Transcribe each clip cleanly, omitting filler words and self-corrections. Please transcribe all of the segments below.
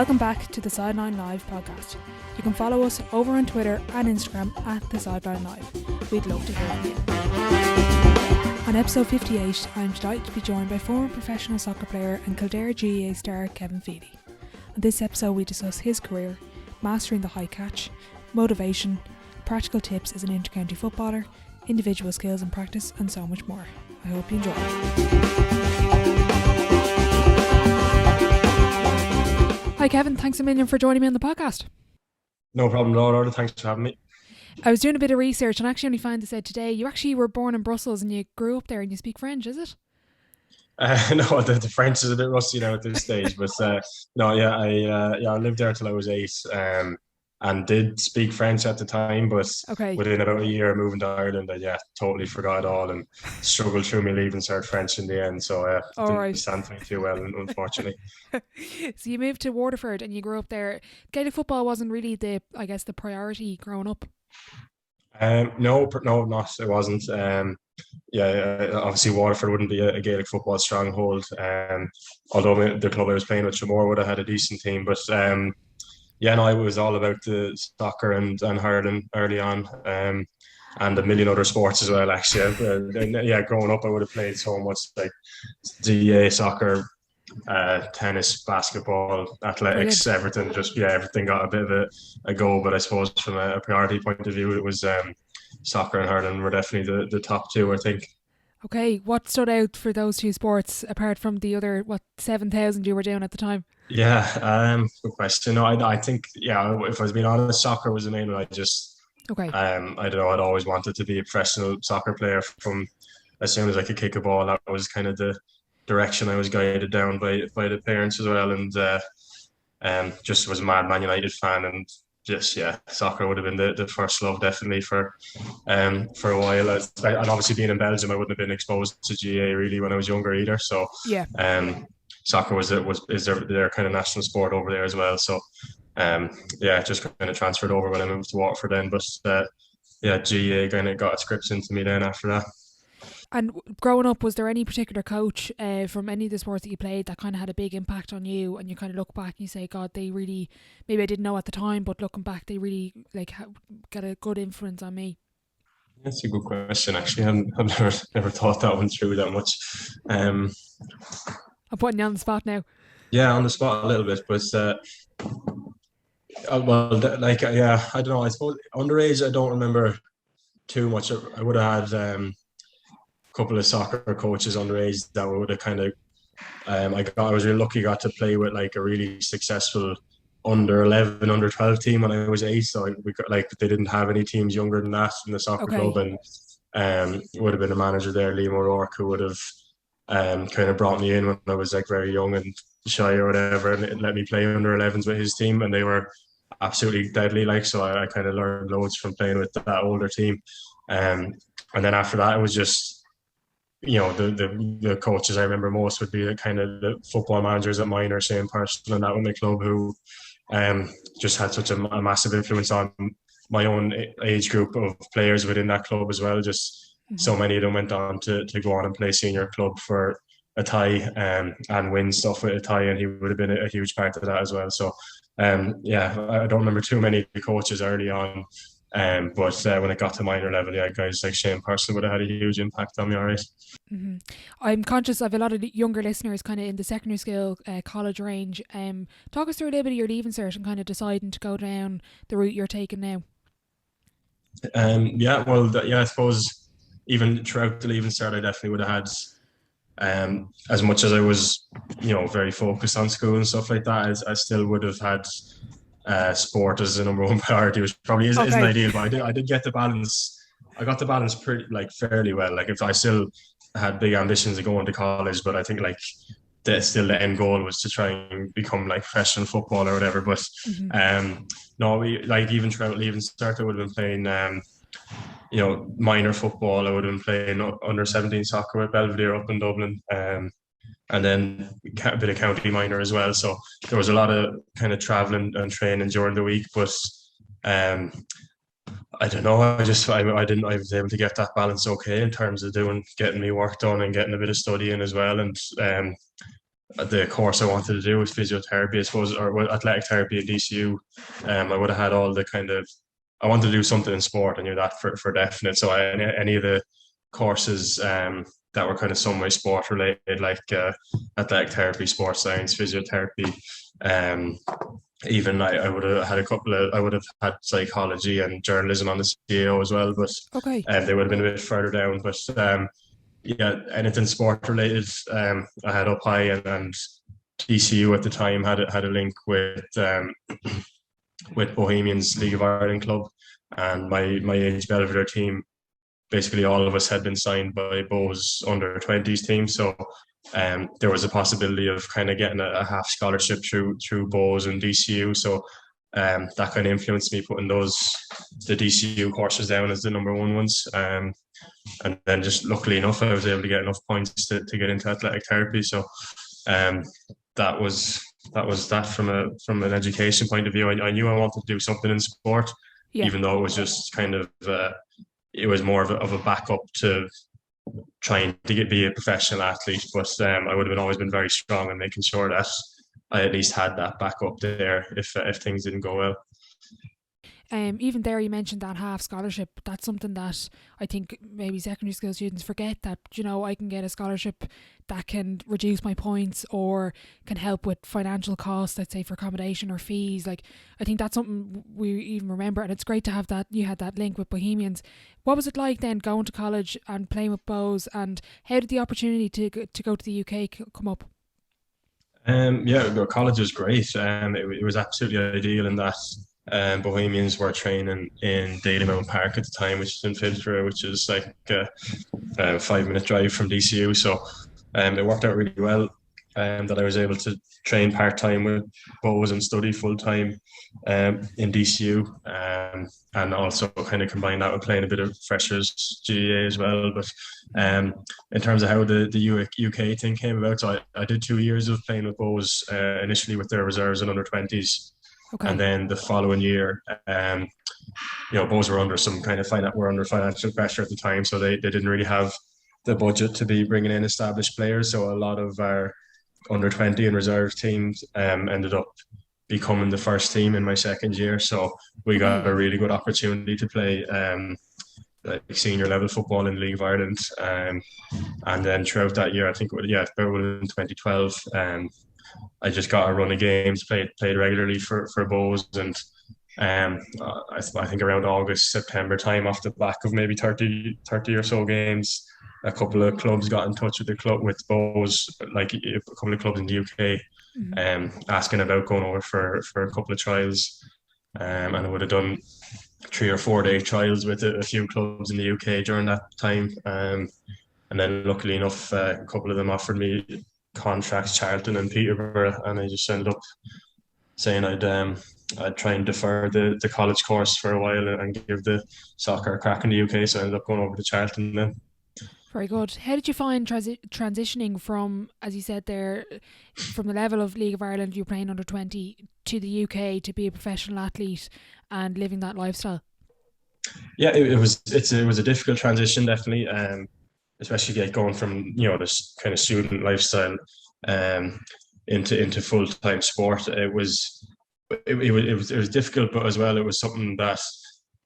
Welcome back to the Sideline Live podcast. You can follow us over on Twitter and Instagram at the Sideline Live. We'd love to hear from you. On episode 58, I'm delighted to be joined by former professional soccer player and Kildare GAA star Kevin Feely. On this episode we discuss his career, mastering the high catch, motivation, practical tips as an intercounty footballer, individual skills and practice, and so much more. I hope you enjoy. Hi Kevin, thanks a million for joining me on the podcast. No problem at all, Orla. Thanks for having me. I was doing a bit of research and actually only found this out today. You actually were born in Brussels and you grew up there and you speak French, is it? No, the French is a bit rusty now at this stage, but I lived there till I was 8, and did speak French at the time, but within about a year moving to Ireland, I totally forgot it all and struggled through me leaving cert French in the end. So it didn't stand me too well, unfortunately. So you moved to Waterford and you grew up there. Gaelic football wasn't really the priority growing up. No, it wasn't. Obviously Waterford wouldn't be a Gaelic football stronghold. Although the club I was playing with, Chamor, would have had a decent team, but I was all about the soccer and hurling early on, and a million other sports as well. Actually, growing up, I would have played so much like GAA soccer, tennis, basketball, athletics, everything. Everything got a bit of a go. But I suppose from a priority point of view, it was soccer and hurling were definitely the top two, I think. Okay, what stood out for those two sports apart from the other 7,000 you were doing at the time? Good question. No, I think if I was being honest, soccer was the main one. I don't know. I'd always wanted to be a professional soccer player from as soon as I could kick a ball. That was kind of the direction I was guided down by the parents as well, and just was a mad Man United fan, and soccer would have been the first love definitely for a while. And obviously being in Belgium, I wouldn't have been exposed to GAA really when I was younger either. So soccer is their kind of national sport over there as well. So just kind of transferred over when I moved to Waterford then. But GAA kind of got its grips into me then after that. And growing up, was there any particular coach from any of the sports that you played that kind of had a big impact on you, and you kind of look back and you say, God, they really, maybe I didn't know at the time, but looking back, they really got a good influence on me? That's a good question, actually. I've never thought that one through that much. I'm putting you on the spot now. Yeah, on the spot a little bit, but I don't know. I suppose underage, I don't remember too much. I would have had a couple of soccer coaches underage that would have kind of. I was really lucky, got to play with like a really successful under 11, under 12 team when I was 8. So they didn't have any teams younger than that in the soccer club, and would have been a manager there, Liam O'Rourke, who would have kind of brought me in when I was like very young and shy or whatever, and let me play under 11s with his team, and they were absolutely deadly. So I kind of learned loads from playing with that older team, and then after that it was just. The coaches I remember most would be the kind of the football managers at mine, or same person and that with my club, who just had such a massive influence on my own age group of players within that club as well. Just so many of them went on to go on and play senior club for Athy and win stuff with Athy, and he would have been a huge part of that as well. So I don't remember too many coaches early on. But when it got to minor level, guys like Shane Purcell would have had a huge impact on me, all right. Mm-hmm. I'm conscious I have a lot of younger listeners kind of in the secondary school, college range. Talk us through a little bit of your leaving cert and kind of deciding to go down the route you're taking now. I suppose even throughout the leaving cert, I definitely would have had, as much as I was, very focused on school and stuff like that, I still would have had sport as the number one priority, which probably isn't ideal, but I did get the balance. I got the balance pretty fairly well. Like, if I still had big ambitions of going to college, but I think the end goal was to try and become like professional football or whatever. But even throughout leaving cert, I would have been playing minor football. I would have been playing under 17 soccer with Belvedere up in Dublin, and then a bit of county minor as well. So there was a lot of kind of travelling and training during the week, but I don't know. I was able to get that balance okay in terms of getting me work done and getting a bit of studying as well. And the course I wanted to do was physiotherapy, I suppose, or athletic therapy at DCU. I would have had all the kind of, I wanted to do something in sport. I knew that for definite. So any of the courses that were kind of some way sport related, like athletic therapy, sports science, physiotherapy. Um, Even I would have had a couple of, I would have had psychology and journalism on the CAO as well, but Okay. they would have been a bit further down. But yeah, anything sport related, I had up high, and DCU at the time had a link with Bohemians League of Ireland club, and my age Belvedere team, basically all of us had been signed by Bo's under 20s team, so there was a possibility of kind of getting a half scholarship through Bo's and DCU. So that kind of influenced me putting the DCU courses down as the number one ones. And then just luckily enough, I was able to get enough points to get into athletic therapy. So that was that from an education point of view. I knew I wanted to do something in sport, even though it was just kind of it was more of a backup to trying to be a professional athlete. But I would have always been very strong in making sure that I at least had that backup there if things didn't go well. Even there, you mentioned that half scholarship. That's something that I think maybe secondary school students forget, that, you know, I can get a scholarship that can reduce my points or can help with financial costs, let's say for accommodation or fees. Like, I think that's something we even remember, and it's great to have that. You had that link with Bohemians. What was it like then going to college and playing with Bows, and how did the opportunity to go to the UK come up? Yeah, college was great. It was absolutely ideal in that Bohemians were training in Dalymount Park at the time, which is in Kildare, which is like a 5-minute drive from DCU. So it worked out really well that I was able to train part-time with Bows and study full-time in DCU, and also kind of combine that with playing a bit of freshers GAA as well. But in terms of how the UK thing came about, so I did 2 years of playing with Bows, initially with their reserves and under-20s. Okay. And then the following year, Bows were under some kind of financial pressure at the time, so they didn't really have the budget to be bringing in established players. So a lot of our under-20 and reserve teams ended up becoming the first team in my second year. So we got a really good opportunity to play like senior level football in the League of Ireland. And then throughout that year, I think about in 2012. I just got a run of games, played regularly for Bows, and I think around August, September time, off the back of maybe 30 or so games, a couple of clubs got in touch with Bows, like a couple of clubs in the UK, asking about going over for a couple of trials, and I would have done 3 or 4 day trials with a few clubs in the UK during that time, and then luckily enough, a couple of them offered me contracts, Charlton and Peterborough, and I just ended up saying I'd try and defer the college course for a while and give the soccer a crack in the UK. So I ended up going over to Charlton then. Very good. How did you find transitioning from, as you said there, from the level of League of Ireland, you're playing under 20, to the UK to be a professional athlete and living that lifestyle? Yeah, it was a difficult transition, definitely. Especially going from this kind of student lifestyle into full time sport. It was difficult, but as well it was something that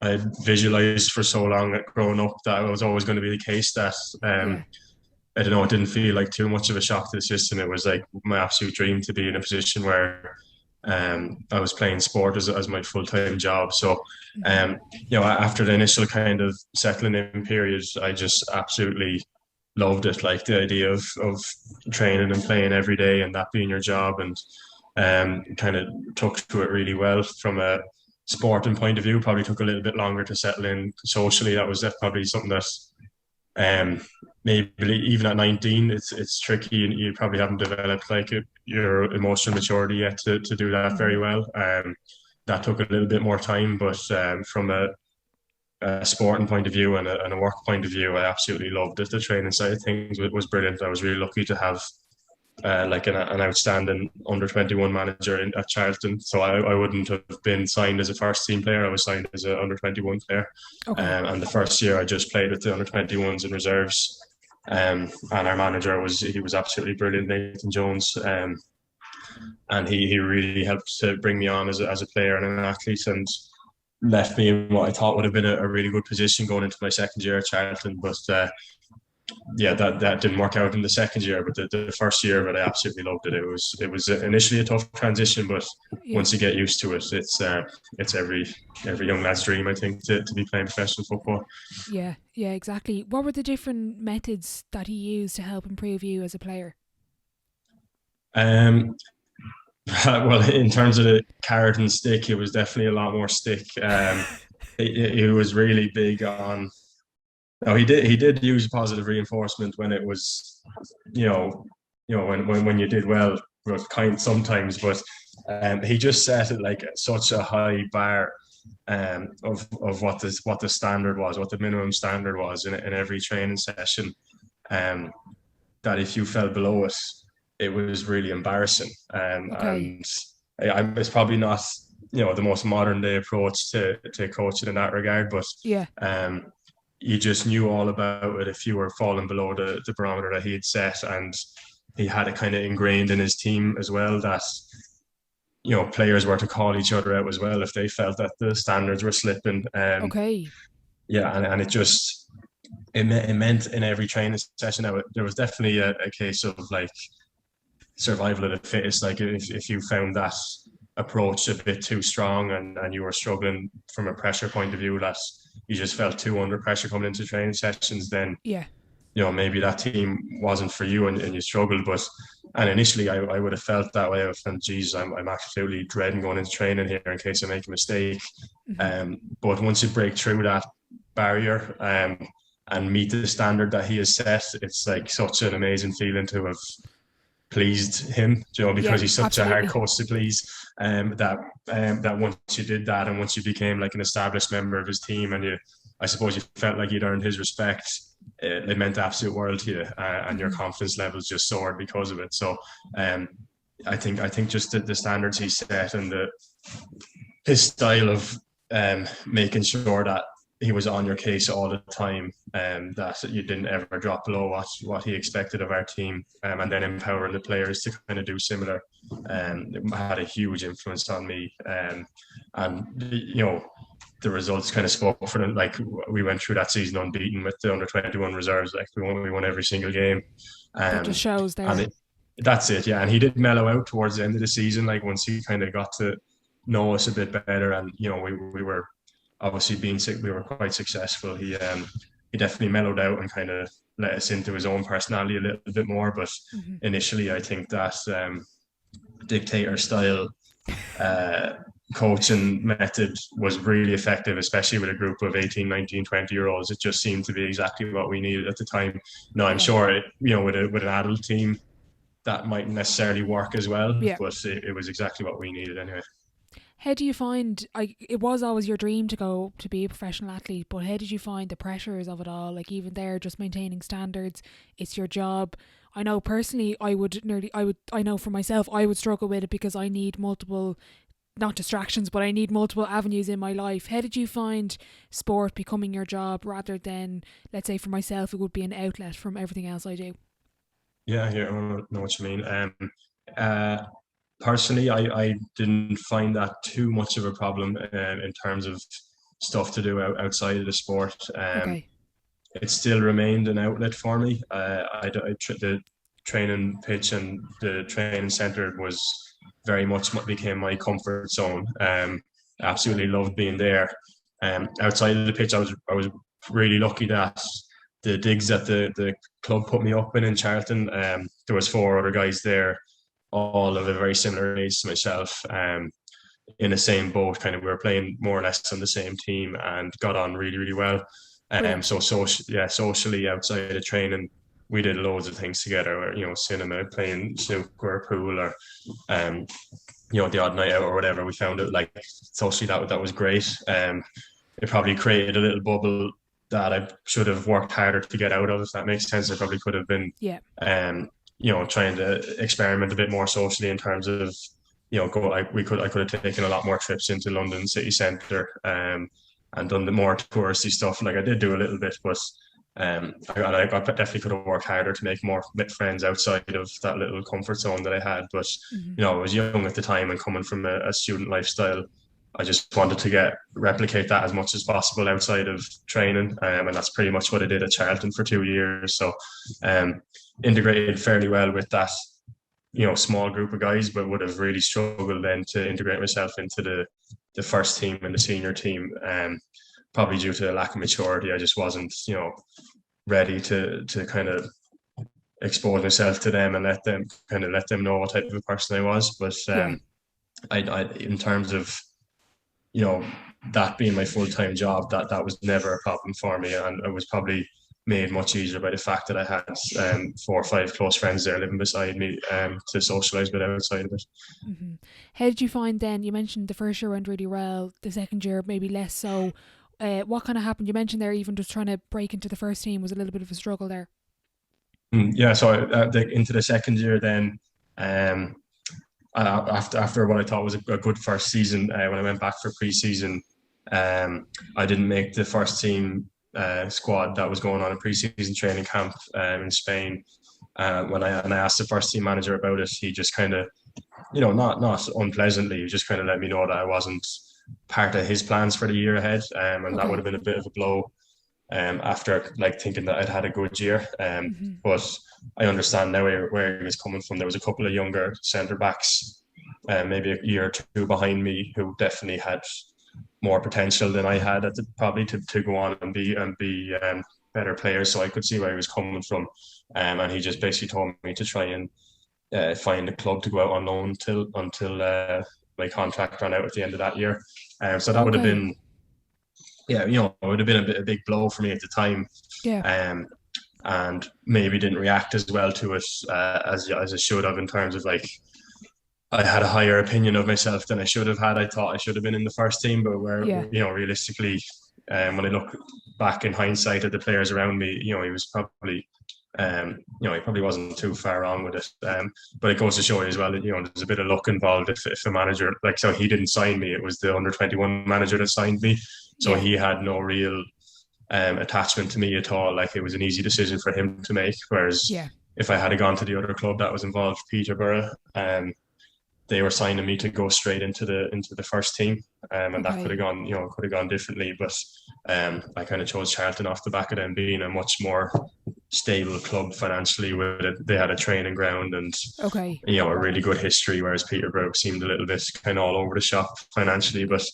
I visualized for so long growing up that it was always going to be the case. That I don't know, it didn't feel like too much of a shock to the system. It was like my absolute dream to be in a position where I was playing sport as my full-time job. So, after the initial kind of settling in period, I just absolutely loved it. Like the idea of training and playing every day and that being your job, and kind of took to it really well from a sporting point of view. Probably took a little bit longer to settle in socially. That's probably something that maybe even at 19 it's tricky, and you probably haven't developed like your emotional maturity yet to do that very well. That took a little bit more time, but from a sporting point of view and a work point of view, I absolutely loved it. The training side of things was brilliant. I was really lucky to have like an outstanding under-21 manager at Charlton. So I wouldn't have been signed as a first team player. I was signed as an under-21 player. Okay. And the first year I just played with the under-21s and reserves. And our manager he was absolutely brilliant, Nathan Jones. And he really helped to bring me on as a player and an athlete, and left me in what I thought would have been a really good position going into my second year at Charlton. But yeah, that didn't work out in the second year. But the first year, but I absolutely loved it. It was initially a tough transition, but once you get used to it, it's every young lad's dream, I think, to be playing professional football. Yeah, exactly. What were the different methods that he used to help improve you as a player? Well, in terms of the carrot and stick, it was definitely a lot more stick. He was really big on. No, he did use positive reinforcement when it was, when you did well, sometimes. But he just set it like such a high bar of what the standard was, what the minimum standard was in every training session. That if you fell below it, it was really embarrassing. And it's probably not, the most modern day approach to coaching in that regard, but you just knew all about it if you were falling below the barometer that he had set. And he had it kind of ingrained in his team as well that, players were to call each other out as well if they felt that the standards were slipping. Yeah, and it meant in every training session that there was definitely a case of like survival of the fittest. Like if you found that approach a bit too strong and you were struggling from a pressure point of view, that you just felt too under pressure coming into training sessions, then maybe that team wasn't for you and you struggled. And initially I would have felt that way. I felt, geez, I'm absolutely dreading going into training here in case I make a mistake. But once you break through that barrier and meet the standard that he has set, it's like such an amazing feeling to have pleased him, because he's such a hard coach to please. That once you did that and once you became like an established member of his team and I suppose you felt like you'd earned his respect, it meant the absolute world to you, and your confidence levels just soared because of it. So I think just the standards he set and his style of making sure that he was on your case all the time, that you didn't ever drop below what he expected of our team, and then empowering the players to kind of do similar, it had a huge influence on me. And the results kind of spoke for them. Like we went through that season unbeaten with the under-21 reserves. Like we won every single game. That just shows there. And that's it, yeah. And he did mellow out towards the end of the season, like once he kind of got to know us a bit better, and we were obviously we were quite successful. He definitely mellowed out and kind of let us into his own personality a little bit more. But initially, I think that dictator style coaching method was really effective, especially with a group of 18, 19, 20-year-olds. It just seemed to be exactly what we needed at the time. Now, I'm sure with an adult team, that mightn't necessarily work as well, but it was exactly what we needed anyway. How do you find, it was always your dream to go to be a professional athlete, but how did you find the pressures of it all? Like even there, just maintaining standards, it's your job. I know personally, I know for myself, I would struggle with it because I need multiple, not distractions, but I need multiple avenues in my life. How did you find sport becoming your job rather than, let's say for myself, it would be an outlet from everything else I do? Yeah, I know what you mean. Personally, I didn't find that too much of a problem in terms of stuff to do outside of the sport. It still remained an outlet for me. The training pitch and the training centre was very much what became my comfort zone. Absolutely loved being there. Outside of the pitch, I was really lucky that the digs that the club put me up in Charlton, there was 4 other guys there, all of a very similar age to myself, in the same boat. Kind of, we were playing more or less on the same team and got on really, really well. Socially outside of training, we did loads of things together. Cinema, playing snooker, pool, or the odd night out or whatever. We found it like socially that was great. It probably created a little bubble that I should have worked harder to get out of, if that makes sense. I probably could have been trying to experiment a bit more socially in terms of, I could have taken a lot more trips into London city centre, and done the more touristy stuff. Like I did do a little bit, but I definitely could have worked harder to make more friends outside of that little comfort zone that I had. But Mhm. you know, I was young at the time and coming from a student replicate I just wanted to replicate that as much as possible outside of training, and that's pretty much what I did at Charlton for 2 years. So, integrated fairly well with that, you know, small group of guys, but would have really struggled then to integrate myself into the first team and the senior team. Probably due to a lack of maturity, I just wasn't, you know, ready to kind of expose myself to them and let them know what type of a person I was. But Yeah. I in terms of, you know, that being my full-time job, that was never a problem for me, and it was probably made much easier by the fact that I had 4 or 5 close friends there living beside me to socialise with outside of it. Mm-hmm. How did you find then? You mentioned the first year went really well, the second year maybe less so. What kind of happened? You mentioned there even just trying to break into the first team was a little bit of a struggle there. Yeah, so into the second year then, after what I thought was a good first season, when I went back for pre-season, I didn't make the first team squad that was going on a pre-season training camp in Spain. When I asked the first team manager about it, he just kind of, you know, not unpleasantly, he just kind of let me know that I wasn't part of his plans for the year ahead, and that would have been a bit of a blow. After like thinking that I'd had a good year, Mm-hmm. but I understand now where he was coming from. There was a couple of younger centre backs, maybe a year or two behind me, who definitely had more potential than I had probably to go on and be better players. So I could see where he was coming from, and he just basically told me to try and find a club to go out on loan until my contract ran out at the end of that year. So that would have been, yeah, you know, it would have been a big blow for me at the time. Yeah. And maybe didn't react as well to it as I should have, in terms of like, I had a higher opinion of myself than I should have had. I thought I should have been in the first team, but you know, realistically, when I look back in hindsight at the players around me, you know, he was probably, you know, he probably wasn't too far wrong with it. But it goes to show you as well that, you know, there's a bit of luck involved if a manager, like, so he didn't sign me. It was the under-21 manager that signed me. So he had no real attachment to me at all. Like, it was an easy decision for him to make. Whereas if I had gone to the other club that was involved, Peterborough, they were signing me to go straight into the first team, and that could have gone differently. But I kind of chose Charlton off the back of them being a much more stable club financially. With it, they had a training ground and you know, a really good history, whereas Peterborough seemed a little bit kind of all over the shop financially. But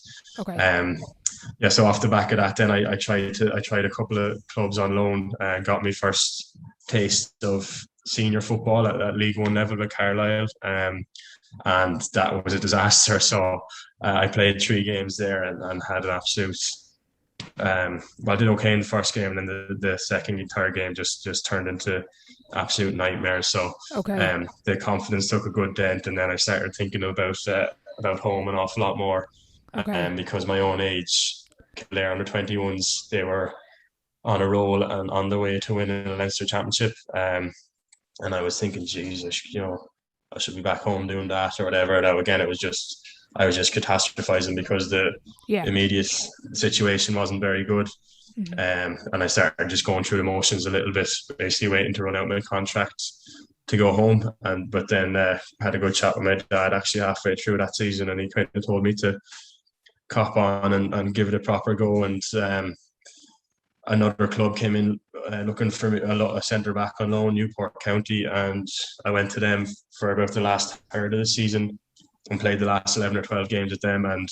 yeah, so off the back of that, then I tried a couple of clubs on loan and got my first taste of senior football at League One level with Carlisle. And that was a disaster. So I played 3 games there and had an absolute. Well, I did okay in the first game, and then the second and third game just turned into absolute nightmares. So the confidence took a good dent, and then I started thinking about home an awful lot more. Because my own age, Kildare under-21s, they were on a roll and on the way to winning a Leinster Championship. And I was thinking, Jesus, you know, I should be back home doing that or whatever. Now again, I was just catastrophizing because the immediate situation wasn't very good. And I started just going through the motions a little bit, basically waiting to run out my contract to go home. But then had a good chat with my dad actually halfway through that season, and he kind of told me to cop on and give it a proper go. And another club came in looking for me, a centre back on loan, Newport County, and I went to them for about the last third of the season and played the last 11 or 12 games with them. And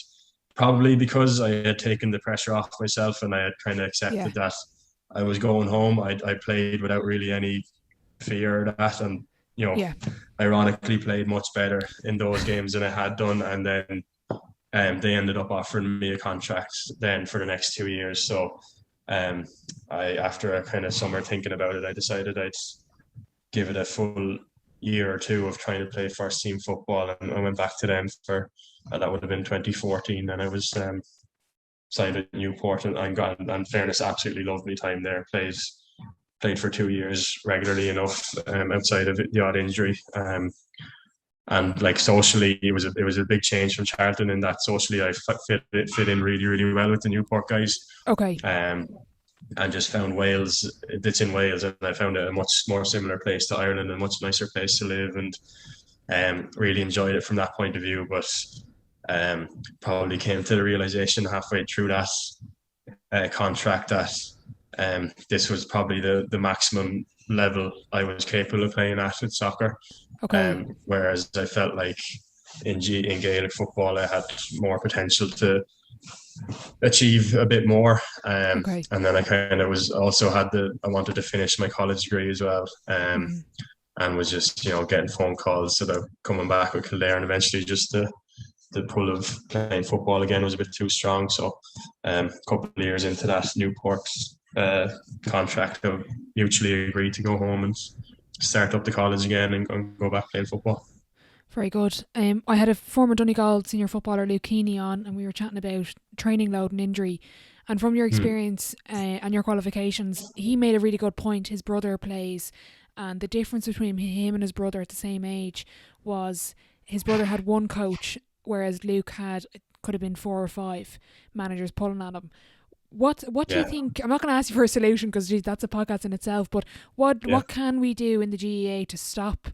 probably because I had taken the pressure off myself and I had kind of accepted that I was going home, I played without really any fear of that, and you know, ironically played much better in those games than I had done. And then they ended up offering me a contract then for the next 2 years. So after a kind of summer thinking about it, I decided I'd give it a full year or two of trying to play first team football, and I went back to them for that would have been 2014, and I was signed at Newport, and in fairness, absolutely loved my time there. Played for 2 years regularly enough, outside of the odd injury. And like socially, it was a big change from Charlton in that socially I fit in really, really well with the Newport guys. and just found Wales. It's in Wales, and I found it a much more similar place to Ireland, a much nicer place to live, and really enjoyed it from that point of view. But probably came to the realization halfway through that contract that this was probably the maximum level I was capable of playing at with soccer. Okay. Whereas I felt like in Gaelic football, I had more potential to achieve a bit more. Okay. And then I kind of was also I wanted to finish my college degree as well. And was just, getting phone calls sort of coming back with Kildare, and eventually just the pull of playing football again was a bit too strong. So a couple of years into that Newport contract, I mutually agreed to go home and start up the college again and go back playing football. Very good. I had a former Donegal senior footballer, Luke Keeney, on, and we were chatting about training load and injury. And from your experience and your qualifications, he made a really good point. His brother plays, and the difference between him and his brother at the same age was his brother had one coach, whereas Luke had, it could have been 4 or 5 managers pulling at him. What do you think? I'm not going to ask you for a solution because that's a podcast in itself. But what can we do in the GAA to stop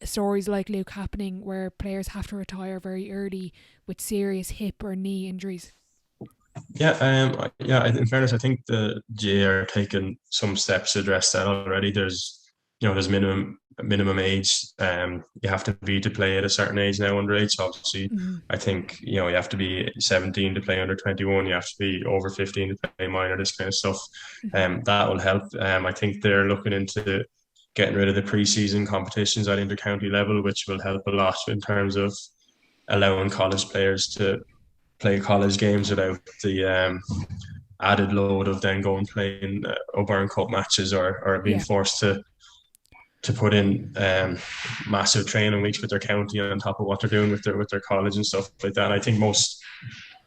stories like Luke happening, where players have to retire very early with serious hip or knee injuries? In fairness, I think the GAA are taking some steps to address that already. There's minimum age you have to be to play at a certain age now, underage. So obviously, I think you have to be 17 to play under 21. You have to be over 15 to play minor. This kind of stuff, that will help. I think they're looking into getting rid of the pre-season competitions at intercounty level, which will help a lot in terms of allowing college players to play college games without the added load of then going playing O'Byrne Cup matches or being forced to put in massive training weeks with their county on top of what they're doing with their college and stuff like that. And I think most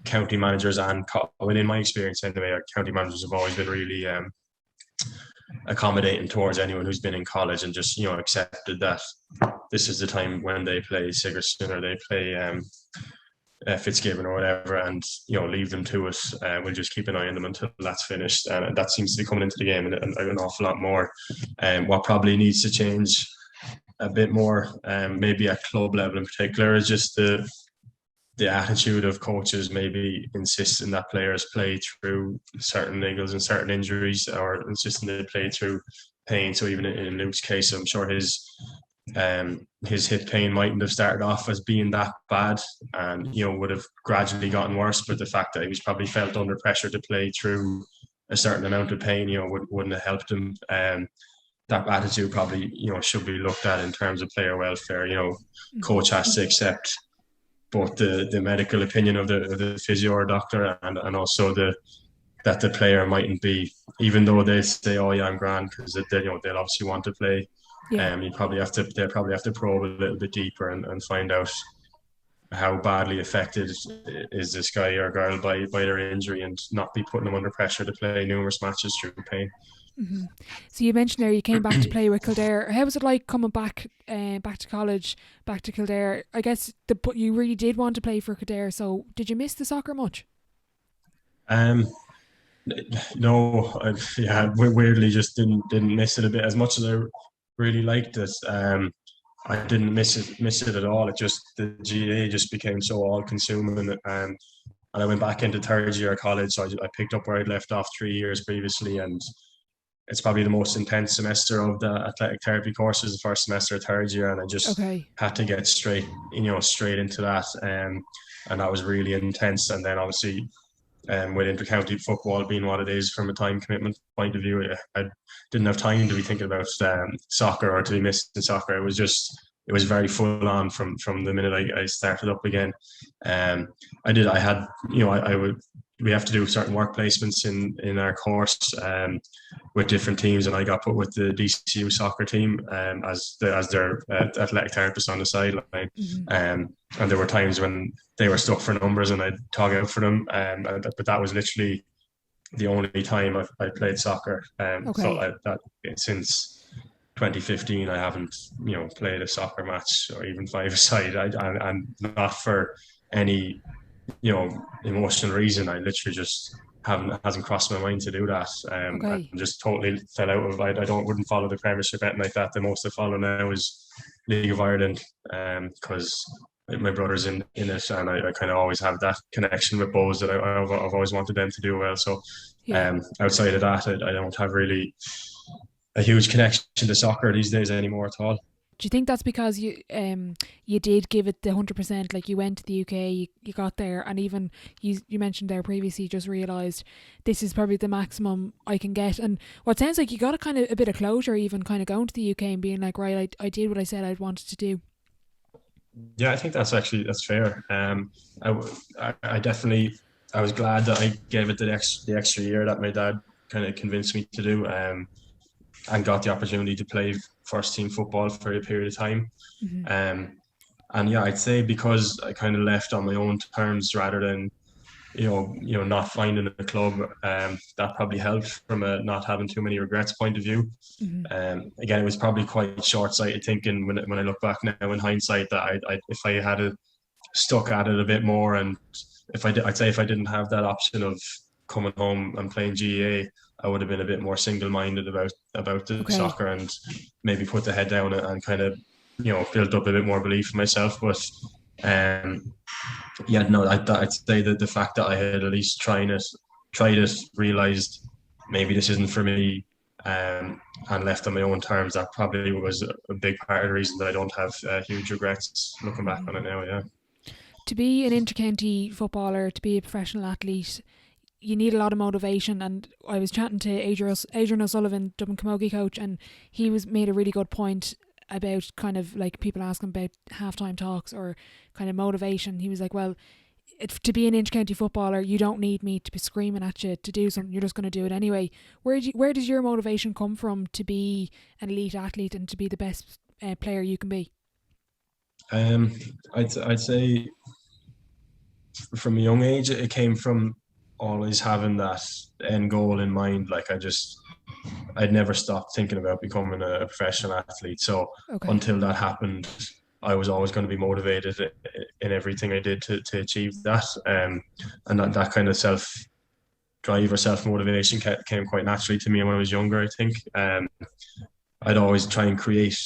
county managers in my experience anyway, county managers have always been really accommodating towards anyone who's been in college and just accepted that this is the time when they play Sigerson or they play Fitzgibbon or whatever, and leave them to it. We'll just keep an eye on them until that's finished, and that seems to be coming into the game and an awful lot more. What probably needs to change a bit more, maybe at club level in particular, is just the attitude of coaches maybe insisting that players play through certain niggles and certain injuries, or insisting they play through pain. So even in Luke's case, I'm sure his hip pain mightn't have started off as being that bad, and would have gradually gotten worse. But the fact that he was probably felt under pressure to play through a certain amount of pain, wouldn't have helped him. That attitude probably should be looked at in terms of player welfare. Coach has to accept both the medical opinion of the physio or doctor, and also that the player mightn't be, even though they say, "Oh yeah, I'm grand," because they'll obviously want to play. They'll probably have to probe a little bit deeper and find out how badly affected is this guy or girl by their injury, and not be putting them under pressure to play numerous matches through pain. So you mentioned there you came back to play with Kildare. How was it like coming back to college, back to Kildare? I guess you really did want to play for Kildare, so did you miss the soccer much? No, weirdly just didn't miss it a bit as much as I really liked it. I didn't miss it at all. It just, the GAA just became so all-consuming, and I went back into third year of college, so I picked up where I'd left off 3 years previously, and it's probably the most intense semester of the athletic therapy courses, the first semester of third year, and I just had to get straight into that, and that was really intense. And then obviously, with intercounty football being what it is from a time commitment point of view, I didn't have time to be thinking about soccer or to be missing soccer. It was very full on from the minute I started up again. We have to do certain work placements in our course with different teams, and I got put with the DCU soccer team as their athletic therapist on the sideline. And there were times when they were stuck for numbers and I'd tog out for them, but that was literally the only time I played soccer. So since 2015 I haven't played a soccer match or even 5-a-side, and not for any emotional reason. I literally just hasn't crossed my mind to do that. I Okay. just totally fell out of. Wouldn't follow the Premiership anything like that. The most I follow now is League of Ireland, because my brother's in it, and I kind of always have that connection with Bows that I've always wanted them to do well. So, Yeah. outside of that, I don't have really a huge connection to soccer these days anymore at all. Do you think that's because you did give it the 100%? Like you went to the UK, you got there, and even you mentioned there previously, you just realised this is probably the maximum I can get. And what sounds like you got a kind of a bit of closure, even kind of going to the UK and being like, right, I did what I said I wanted to do. Yeah, I think that's fair. I definitely I was glad that I gave it the extra year that my dad kind of convinced me to do, and got the opportunity to play first team football for a period of time. Hmm. Um, and yeah, I'd say because I kind of left on my own terms rather than not finding a club, that probably helped from a not having too many regrets point of view. Hmm. Again, it was probably quite short-sighted thinking when I look back now in hindsight that if I had stuck at it a bit more, and I'd say if I didn't have that option of coming home and playing GAA, I would have been a bit more single-minded about the Okay. soccer, and maybe put the head down and kind of built up a bit more belief in myself. But um, yeah, no, I'd say that the fact that I had at least tried it, realized maybe this isn't for me, and left on my own terms, that probably was a big part of the reason that I don't have huge regrets looking back Hmm. on it now. Yeah. To be an intercounty footballer, to be a professional athlete, you need a lot of motivation. And I was chatting to Adrian O'Sullivan, Dublin Camogie coach, and he was made a really good point about kind of like people asking about halftime talks or kind of motivation. He was like, well, to be an intercounty footballer, you don't need me to be screaming at you to do something. You're just going to do it anyway. Where does your motivation come from to be an elite athlete and to be the best player you can be? Um, I'd say from a young age, it came from always having that end goal in mind. Like I'd never stopped thinking about becoming a professional athlete. So Okay. until that happened, I was always going to be motivated in everything I did to achieve that. And that kind of self drive or self motivation came quite naturally to me when I was younger, I think. I'd always try and create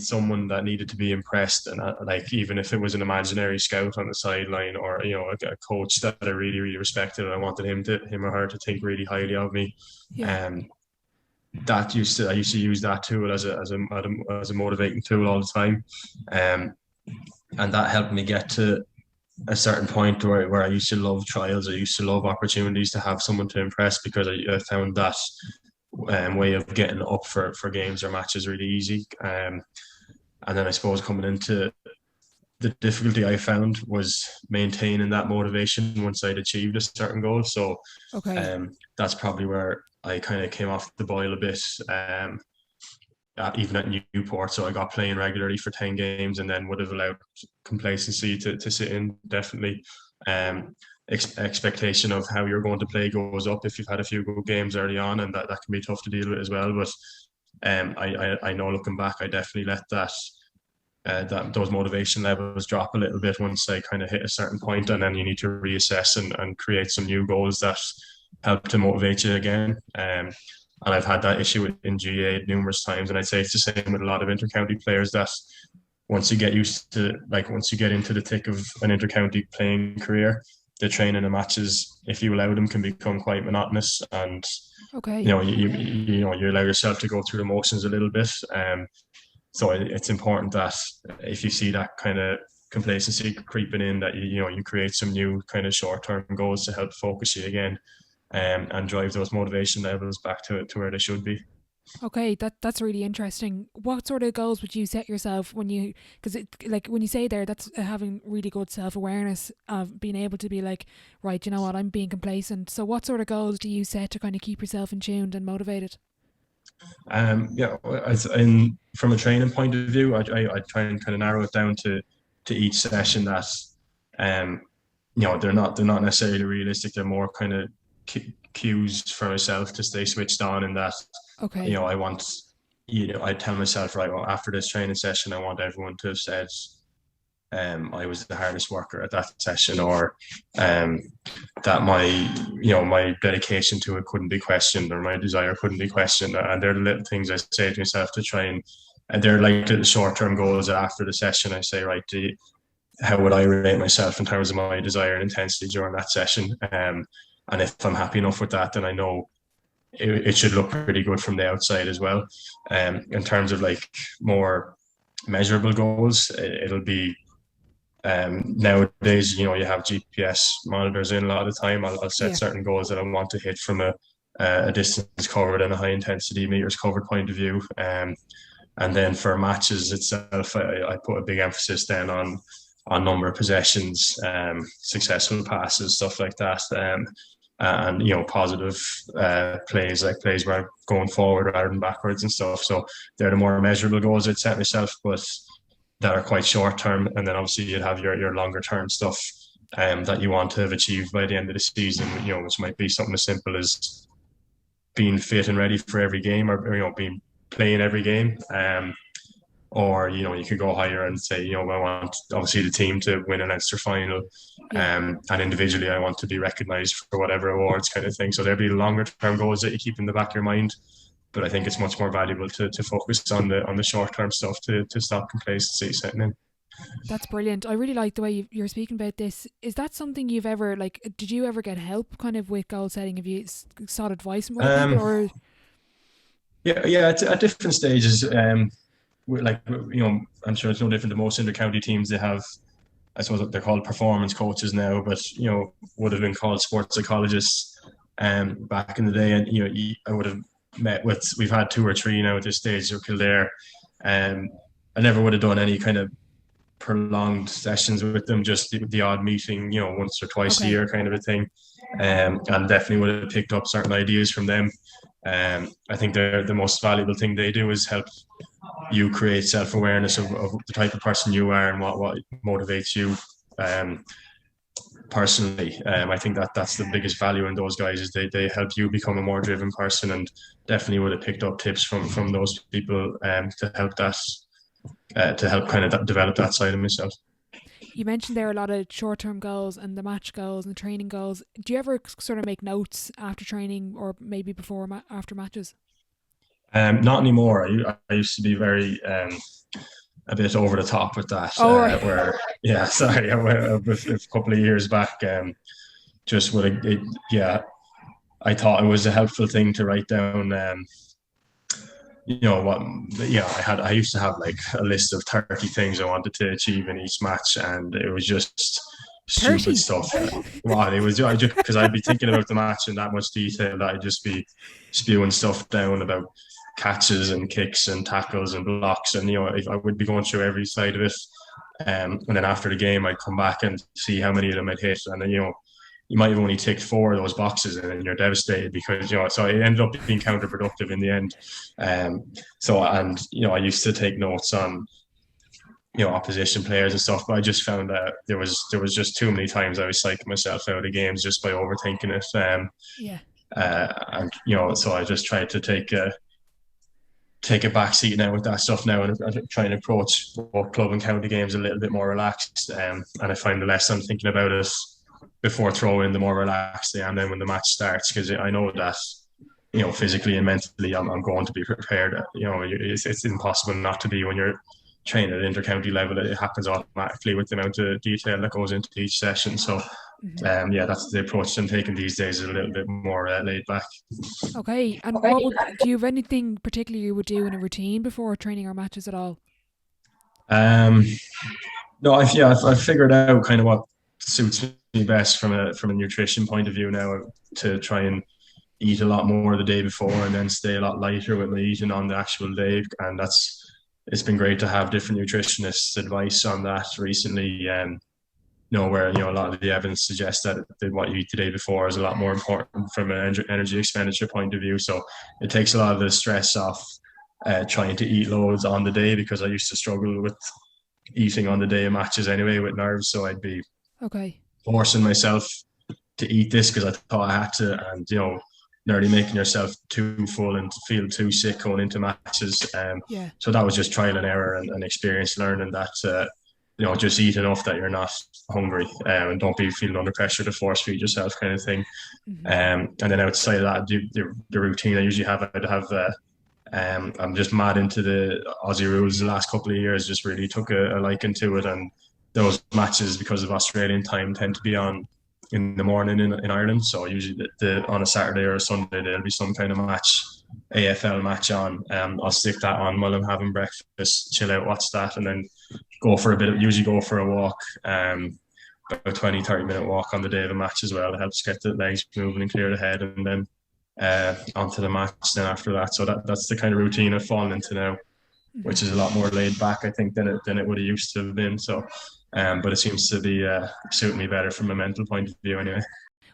someone that needed to be impressed, and like even if it was an imaginary scout on the sideline, or a coach that I really really respected, I wanted him or her to think really highly of me. Yeah. um I used to use that tool as a motivating tool all the time. um and that helped me get to a certain point where I used to love trials. I used to love opportunities to have someone to impress, because I found that way of getting up for games or matches really easy. And then I suppose coming into the difficulty I found was maintaining that motivation once I'd achieved a certain goal. So Okay. that's probably where I kind of came off the boil a bit. Even at Newport, so I got playing regularly for 10 games, and then would have allowed complacency to sit in, definitely. Um, Expectation of how you're going to play goes up if you've had a few good games early on, and that can be tough to deal with as well. But I know looking back, I definitely let those motivation levels drop a little bit once I kind of hit a certain point, and then you need to reassess and create some new goals that help to motivate you again. And I've had that issue in GA numerous times, and I'd say it's the same with a lot of intercounty players, that once you get once you get into the thick of an intercounty playing career, the training and matches, if you allow them, can become quite monotonous, and Okay. you allow yourself to go through the motions a little bit. So it's important that if you see that kind of complacency creeping in, that you create some new kind of short-term goals to help focus you again, and drive those motivation levels back to where they should be. Okay, that's really interesting. What sort of goals would you set yourself when you, because like when you say there, that's having really good self awareness of being able to be like, right, you know what, I'm being complacent. So what sort of goals do you set to kind of keep yourself in tuned and motivated? Yeah, from a training point of view, I try and kind of narrow it down to each session that, um, they're not necessarily realistic. They're more kind of cues for myself to stay switched on, and that, Okay. I want, I tell myself, right, well, after this training session, I want everyone to have said I was the hardest worker at that session, or that my dedication to it couldn't be questioned, or my desire couldn't be questioned. And they're the little things I say to myself to try and they're like the short-term goals that after the session I say, right, how would I rate myself in terms of my desire and intensity during that session? And if I'm happy enough with that, then I know it should look pretty good from the outside as well. In terms of like more measurable goals, it'll be nowadays, you have GPS monitors in a lot of the time. I'll set certain goals that I want to hit from a distance covered and a high intensity meters covered point of view. And then for matches itself, I put a big emphasis then on number of possessions, successful passes, stuff like that. And positive plays, like plays where I'm going forward rather than backwards and stuff. So they're the more measurable goals I'd set myself, but that are quite short term. And then obviously you'd have your longer term stuff that you want to have achieved by the end of the season, which might be something as simple as being fit and ready for every game, or being playing every game. Or you could go higher and say, I want obviously the team to win an Ulster final, and individually I want to be recognised for whatever awards, kind of thing. So there'll be longer term goals that you keep in the back of your mind, but I think it's much more valuable to focus on the short term stuff to stop complacency setting in. That's brilliant. I really like the way you're speaking about this. Is that something you've ever, did you ever get help kind of with goal setting? Have you sought advice from other people, or? Yeah, at different stages. I'm sure it's no different to most intercounty teams. They have, I suppose they're called performance coaches now, but would have been called sports psychologists back in the day. And I would have met with, we've had 2 or 3 now at this stage of Kildare. I never would have done any kind of prolonged sessions with them, just the odd meeting, once or twice a year kind of a thing. And definitely would have picked up certain ideas from them. I think the most valuable thing they do is help you create self-awareness of the type of person you are and what motivates you personally. I think that's the biggest value in those guys, is they help you become a more driven person, and definitely would have picked up tips from those people to help kind of develop that side of myself. You mentioned there a lot of short-term goals and the match goals and the training goals. Do you ever sort of make notes after training, or maybe before after matches? Not anymore. I used to be very a bit over the top with that. Right. A couple of years back, just I thought it was a helpful thing to write down. I used to have like a list of 30 things I wanted to achieve in each match, and it was just stupid 30? stuff. Well, it was just because I'd be thinking about the match in that much detail that I'd just be spewing stuff down about catches and kicks and tackles and blocks, and I would be going through every side of it. And then after the game, I'd come back and see how many of them I'd hit, and then you might have only ticked 4 of those boxes, and then you're devastated because so it ended up being counterproductive in the end. I used to take notes on opposition players and stuff, but I just found that there was just too many times I was psyching myself out of games just by overthinking it. So I just tried to take a back seat now with that stuff now, and try and approach both club and county games a little bit more relaxed. And I find the less I'm thinking about it before throwing, the more relaxed I am then when the match starts, because I know that physically and mentally I'm going to be prepared. It's impossible not to be when you're training at intercounty level. It happens automatically with the amount of detail that goes into each session. So that's the approach I'm taking these days, is a little bit more laid back. Okay. And do you have anything particular you would do in a routine before training or matches at all? No, I've figured out kind of what suits me best from a nutrition point of view now, to try and eat a lot more the day before and then stay a lot lighter with my eating on the actual day. And it's been great to have different nutritionists' advice on that recently. Where a lot of the evidence suggests that what you eat the day before is a lot more important from an energy expenditure point of view. So it takes a lot of the stress off trying to eat loads on the day, because I used to struggle with eating on the day of matches anyway with nerves. So I'd be forcing myself to eat this because I thought I had to, and nearly making yourself too full and feel too sick going into matches. So that was just trial and error and experience learning that just eat enough that you're not hungry, and don't be feeling under pressure to force feed yourself, kind of thing. And then outside of that, the routine I usually have, I'd have. I'm just mad into the Aussie rules the last couple of years. Just really took a liking to it, and those matches, because of Australian time, tend to be on in the morning in Ireland. So usually on a Saturday or a Sunday there'll be some kind of match, AFL match on. I'll stick that on while I'm having breakfast, chill out, watch that, and then usually go for a walk. About a 20-30 minute walk on the day of a match as well. It helps get the legs moving and clear the head, and then onto the match then after that. So that's the kind of routine I've fallen into now, which is a lot more laid back, I think, than it would have used to have been. So, but it seems to be suiting me better from a mental point of view anyway.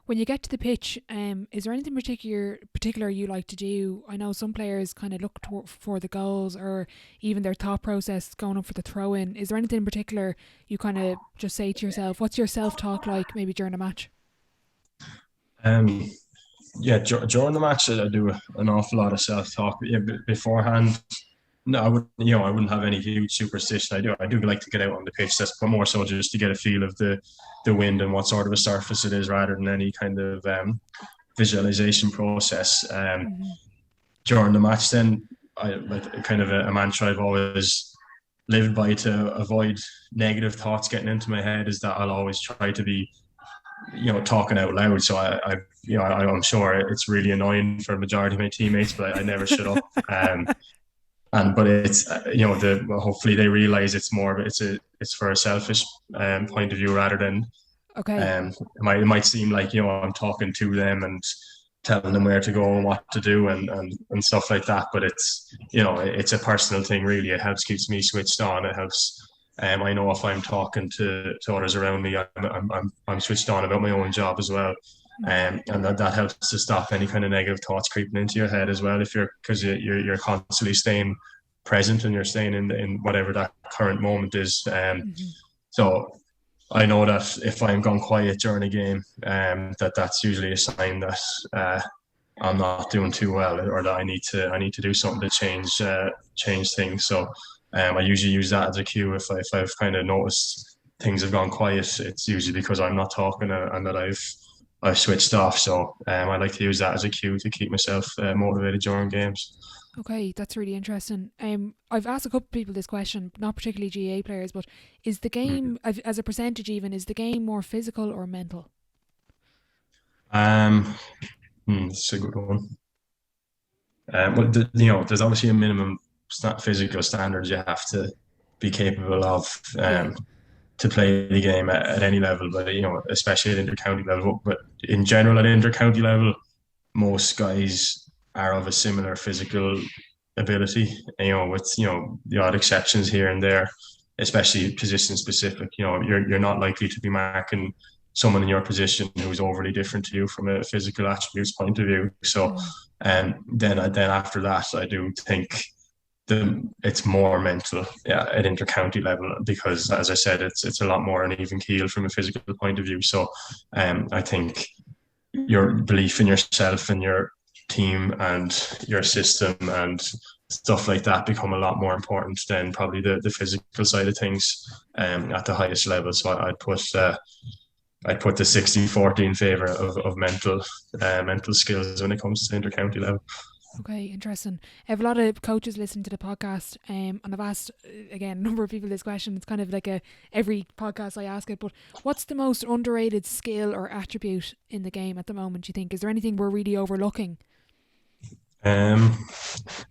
When you get to the pitch, is there anything particular you like to do? I know some players kind of look for the goals, or even their thought process going up for the throw in. Is there anything in particular you kind of just say to yourself? What's your self-talk like maybe during a match? Yeah, during the match I do an awful lot of self-talk. Yeah, beforehand, no, I wouldn't have any huge superstition. I do like to get out on the pitch. That's more so just to get a feel of the wind and what sort of a surface it is, rather than any kind of visualization process. During the match, then I like kind of a mantra I've always lived by to avoid negative thoughts getting into my head is that I'll always try to be, talking out loud. So I'm sure it's really annoying for a majority of my teammates, but I never shut up. But it's hopefully they realize it's more of it's for a selfish point of view rather than it might seem like I'm talking to them and telling them where to go and what to do and stuff like that, but it's it's a personal thing really. It keeps me switched on. It helps. I know if I'm talking to others around me, I'm switched on about my own job as well. And that helps to stop any kind of negative thoughts creeping into your head as well. Because you're constantly staying present and you're staying in whatever that current moment is. So I know that if I'm gone quiet during a game, that's usually a sign that I'm not doing too well, or that I need to do something to change things. So I usually use that as a cue. If I've kind of noticed things have gone quiet, it's usually because I'm not talking and that I've switched off. So I like to use that as a cue to keep myself motivated during games. Okay, that's really interesting. I've asked a couple of people this question, not particularly GA players, but is the game, as a percentage even, is the game more physical or mental? That's a good one. Well, there's obviously a minimum physical standards you have to be capable of to play the game at any level, but especially at intercounty level. But in general, at intercounty level, most guys are of a similar physical ability. With the odd exceptions here and there, especially position specific. You're not likely to be marking someone in your position who's overly different to you from a physical attributes point of view. So, then after that, I do think it's more mental, at intercounty level, because as I said, it's a lot more an even keel from a physical point of view. So, I think your belief in yourself and your team and your system and stuff like that become a lot more important than probably the physical side of things at the highest level. So I'd put the 60-40 in favour of mental skills when it comes to intercounty level. Okay, interesting. I have a lot of coaches listening to the podcast, and I've asked, again, a number of people this question. It's kind of like every podcast I ask it, but what's the most underrated skill or attribute in the game at the moment, do you think? Is there anything we're really overlooking? That's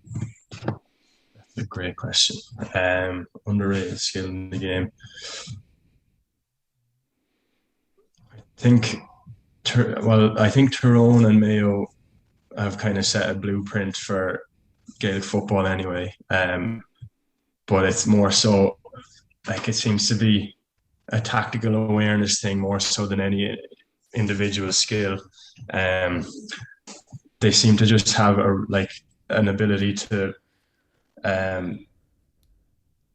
a great question. Underrated skill in the game. I think Tyrone and Mayo have kind of set a blueprint for Gaelic football anyway. But it's more so like it seems to be a tactical awareness thing more so than any individual skill. They seem to just have an ability to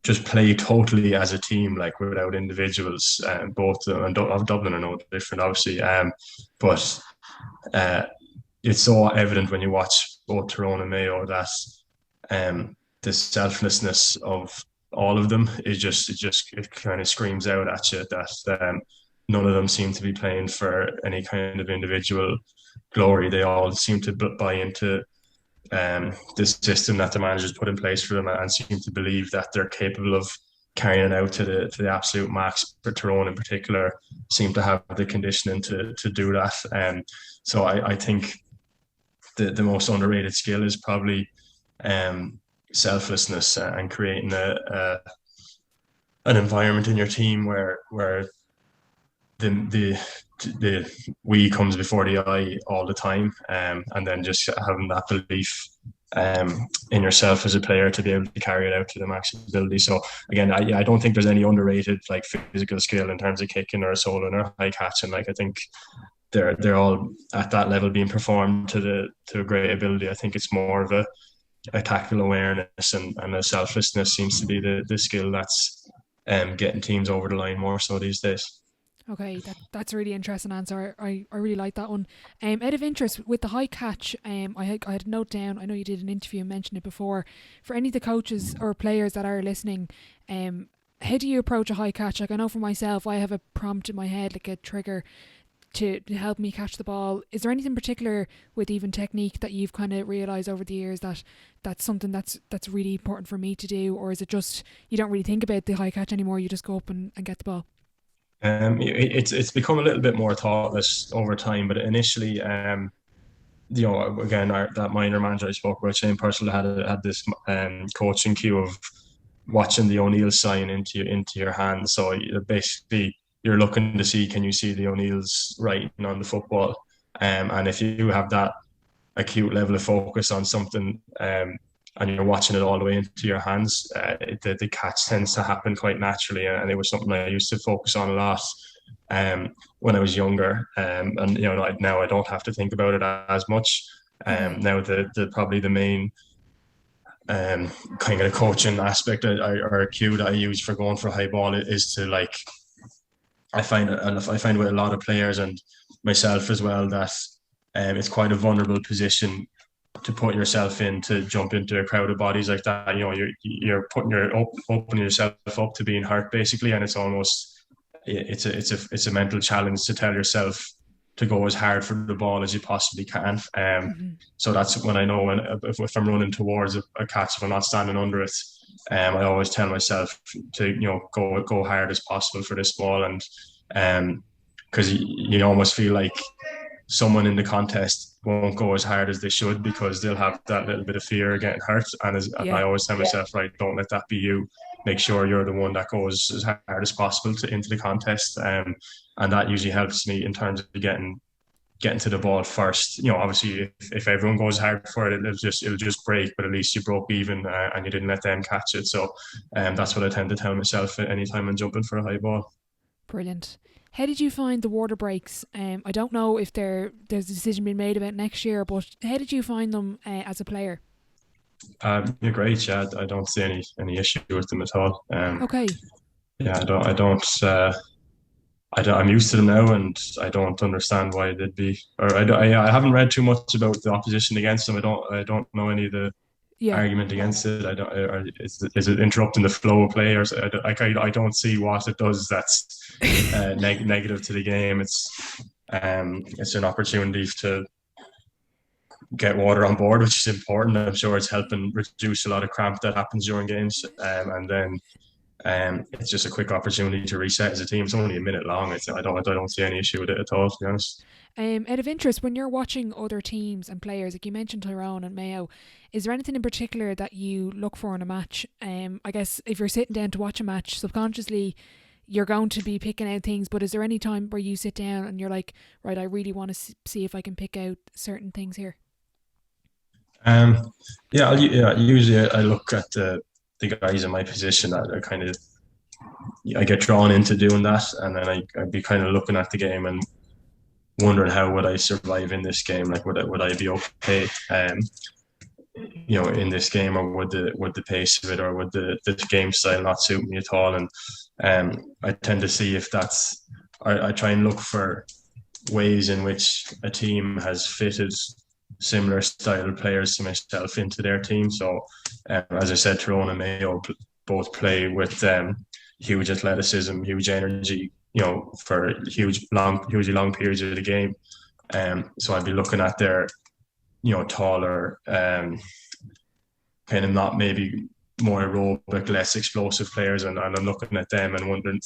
just play totally as a team, like without individuals. Both and Dublin are no different, obviously. But it's so evident when you watch both Tyrone and Mayo that the selflessness of all of them, it kind of screams out at you that none of them seem to be playing for any kind of individual glory. They all seem to buy into this system that the managers put in place for them, and seem to believe that they're capable of carrying it out to the absolute max. For Tyrone in particular, seem to have the conditioning to do that. So I think the most underrated skill is probably selflessness, and creating an environment in your team where the we comes before the I all the time, and then just having that belief in yourself as a player to be able to carry it out to the max ability. So again, I don't think there's any underrated like physical skill in terms of kicking or soloing or high catching. Like I think they're all at that level being performed to a great ability. I think it's more of a tactical awareness and a selflessness seems to be the skill that's getting teams over the line more so these days. Okay, that's a really interesting answer. I really like that one. Out of interest, with the high catch, I had a note down. I know you did an interview and mentioned it before. For any of the coaches or players that are listening, how do you approach a high catch? Like I know for myself, I have a prompt in my head, like a trigger to help me catch the ball. Is there anything particular with even technique that you've kind of realised over the years that that's something that's really important for me to do, or is it just you don't really think about the high catch anymore? You just go up and get the ball. It's become a little bit more thoughtless over time, but initially, again, that minor manager I spoke about, Shane Purcell, had this coaching cue of watching the O'Neill sign into your hand. So basically, you're looking to see, can you see the O'Neill's writing on the football, and if you have that acute level of focus on something, and you're watching it all the way into your hands, the catch tends to happen quite naturally. And it was something I used to focus on a lot when I was younger. And now I don't have to think about it as much. Now probably the main kind of coaching aspect or a cue that I use for going for a high ball is to I find with a lot of players and myself as well that it's quite a vulnerable position to put yourself in, to jump into a crowd of bodies like that. You're opening yourself up to being hurt basically, and it's a mental challenge to tell yourself to go as hard for the ball as you possibly can. So that's when I know if I'm running towards a catch, if I'm not standing under it, I always tell myself to go hard as possible for this ball, and because you almost feel like someone in the contest won't go as hard as they should because they'll have that little bit of fear of getting hurt. And I always tell myself, right, don't let that be you. Make sure you're the one that goes as hard as possible into the contest. And that usually helps me in terms of getting to the ball first. Obviously, if everyone goes hard for it, it'll just break. But at least you broke even and you didn't let them catch it. So that's what I tend to tell myself anytime I'm jumping for a high ball. Brilliant. How did you find the water breaks? I don't know if there's a decision being made about next year, but how did you find them as a player? You're great. Yeah, I don't see any issue with them at all. Okay. Yeah, I don't. I'm used to them now, and I don't understand why they'd be. Or I haven't read too much about the opposition against them. I don't know any of the argument against it. I don't. Is it interrupting the flow of play, or I don't see what it does that's negative to the game. It's an opportunity to get water on board, which is important. I'm sure it's helping reduce a lot of cramp that happens during games, and then it's just a quick opportunity to reset as a team. It's only a minute long. I don't see any issue with it at all, to be honest. Out of interest, when you're watching other teams and players, like you mentioned Tyrone and Mayo, is there anything in particular that you look for in a match? I guess if you're sitting down to watch a match, subconsciously you're going to be picking out things, but is there any time where you sit down and you're like, right, I really want to see if I can pick out certain things here? Usually I look at the guys in my position that are kind of, I get drawn into doing that, and then I'd be kind of looking at the game and wondering how would I survive in this game? Like would I be okay in this game, or would the pace of it, or would the game style not suit me at all? And I tend to see if that's, I try and look for ways in which a team has fitted similar style players to myself into their team. So as I said, Tyrone and Mayo both play with huge athleticism, huge energy, for hugely long periods of the game. So I'd be looking at their, taller, kind of not maybe more aerobic, less explosive players, and I'm looking at them and wondering,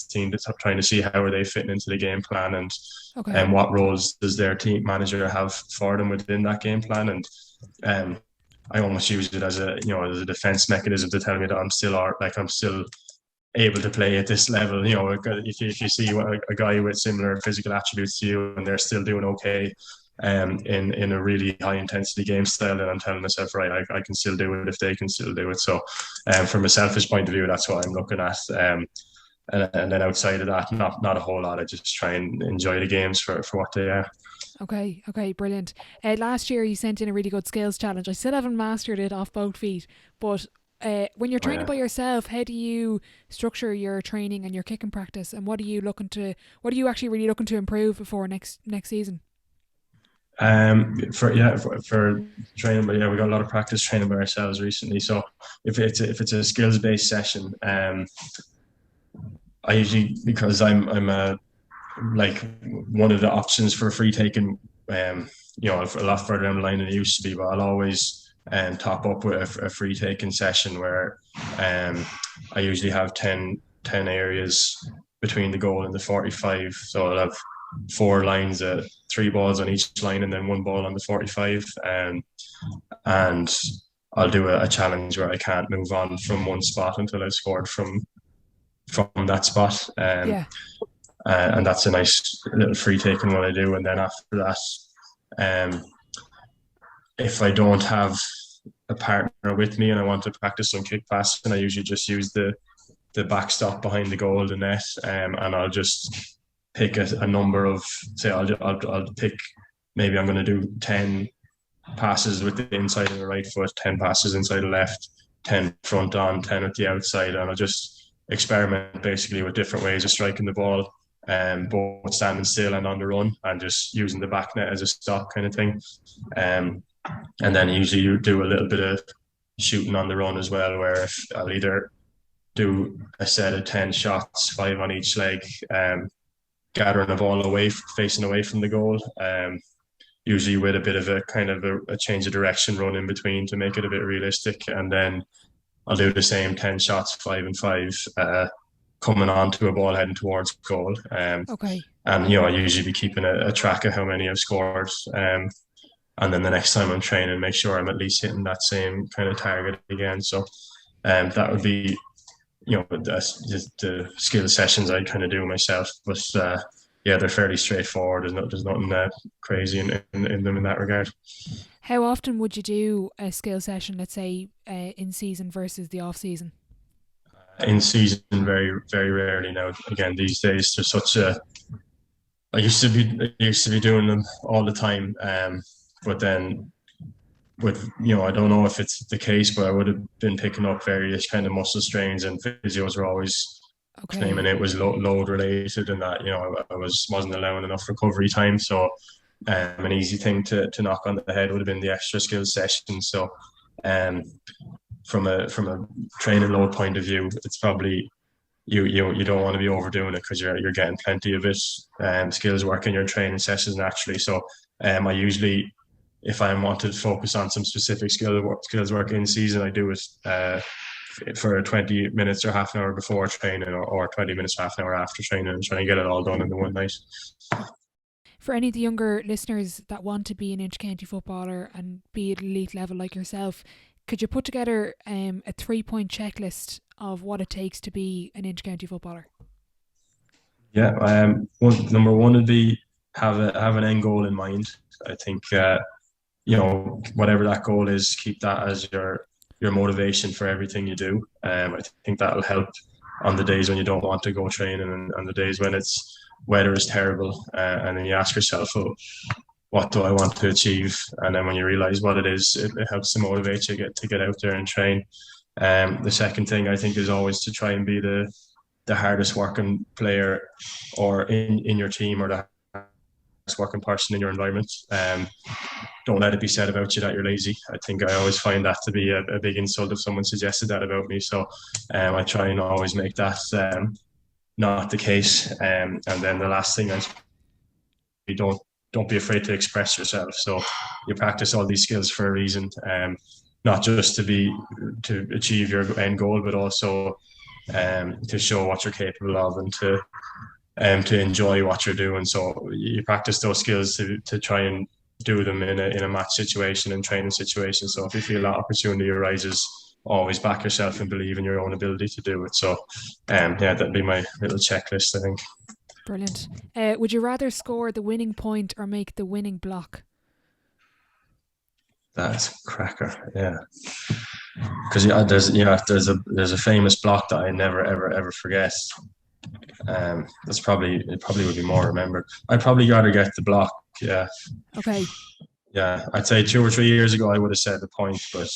trying to see how are they fitting into the game plan, and what roles does their team manager have for them within that game plan, and I almost use it as a defense mechanism to tell me that I'm still able to play at this level. If you see a guy with similar physical attributes to you and they're still doing okay in a really high intensity game style, then I'm telling myself, right, I can still do it if they can still do it. So from a selfish point of view, that's what I'm looking at. And then outside of that, not a whole lot. I just try and enjoy the games for what they are. Okay, brilliant. Last year you sent in a really good skills challenge. I still haven't mastered it off both feet, but when you're training by yourself, how do you structure your training and your kicking practice, and what are you actually really looking to improve before next season? For training, but we got a lot of practice training by ourselves recently. So if it's a skills based session, I usually, because I'm like one of the options for free taking, a lot further down the line than it used to be, but I'll always top up with a free taking session where I usually have 10 areas between the goal and the 45. So I'll have 4 lines, 3 balls on each line, and then 1 ball on the 45. And I'll do a challenge where I can't move on from one spot until I've scored from that spot. And that's a nice little free taking what I do. And then after that, if I don't have a partner with me and I want to practice some kick passing, I usually just use the backstop behind the goal, the net, and I'll just pick a number of, say, I'll pick, maybe I'm going to do 10 passes with the inside of the right foot, 10 passes inside the left, 10 front on, 10 at the outside, and I'll just experiment basically with different ways of striking the ball, both standing still and on the run, and just using the back net as a stop kind of thing. And then usually you do a little bit of shooting on the run as well, where if I'll either do a set of 10 shots, 5 on each leg, gathering the ball facing away from the goal, usually with a bit of a kind of a change of direction run in between to make it a bit realistic. And then I'll do the same 10 shots, 5 and 5, coming on to a ball heading towards goal. And I usually be keeping a track of how many I've scored. And then the next time I'm training, make sure I'm at least hitting that same kind of target again. So that would be, the skill sessions I kind of do myself. But they're fairly straightforward. There's nothing crazy in them in that regard. How often would you do a skill session, let's say, in season versus the off season? In season, very, very rarely now. Again, these days there's such a. I used to be doing them all the time, but then with I don't know if it's the case, but I would have been picking up various kind of muscle strains, and physios were always claiming it was load related, and that I wasn't allowing enough recovery time. So an easy thing to knock on the head would have been the extra skills session. So from a training load point of view, it's probably you don't want to be overdoing it, because you're getting plenty of it, skills work in your training sessions naturally. So I usually, if I want to focus on some specific skills work in season, I do it for 20 minutes or half an hour before training, or 20 minutes or half an hour after training, and try and get it all done in the one night. For any of the younger listeners that want to be an intercounty footballer and be at elite level like yourself, could you put together a 3-point checklist of what it takes to be an intercounty footballer? Yeah, number one would be have an end goal in mind. I think whatever that goal is, keep that as your motivation for everything you do. I think that'll help on the days when you don't want to go training, and on the days when weather is terrible, and then you ask yourself, what do I want to achieve? And then when you realize what it is, it helps to motivate you to get out there and train. The second thing I think is always to try and be the hardest working player or in your team, or the best working person in your environment. Don't let it be said about you that you're lazy. I think I always find that to be a big insult if someone suggested that about me. So I try and always make that not the case. And then the last thing is, you don't be afraid to express yourself. So you practice all these skills for a reason, not just to achieve your end goal, but also to show what you're capable of and to enjoy what you're doing. So you practice those skills to try and do them in a match situation and training situation. So if you feel that opportunity arises, always back yourself and believe in your own ability to do it. So that'd be my little checklist, I think. Brilliant. Would you rather score the winning point or make the winning block? That's cracker, yeah. Because there's a famous block that I never ever forget. It probably would be more remembered. I'd probably rather get the block. Yeah. Okay. Yeah, I'd say 2 or 3 years ago I would have said the point, but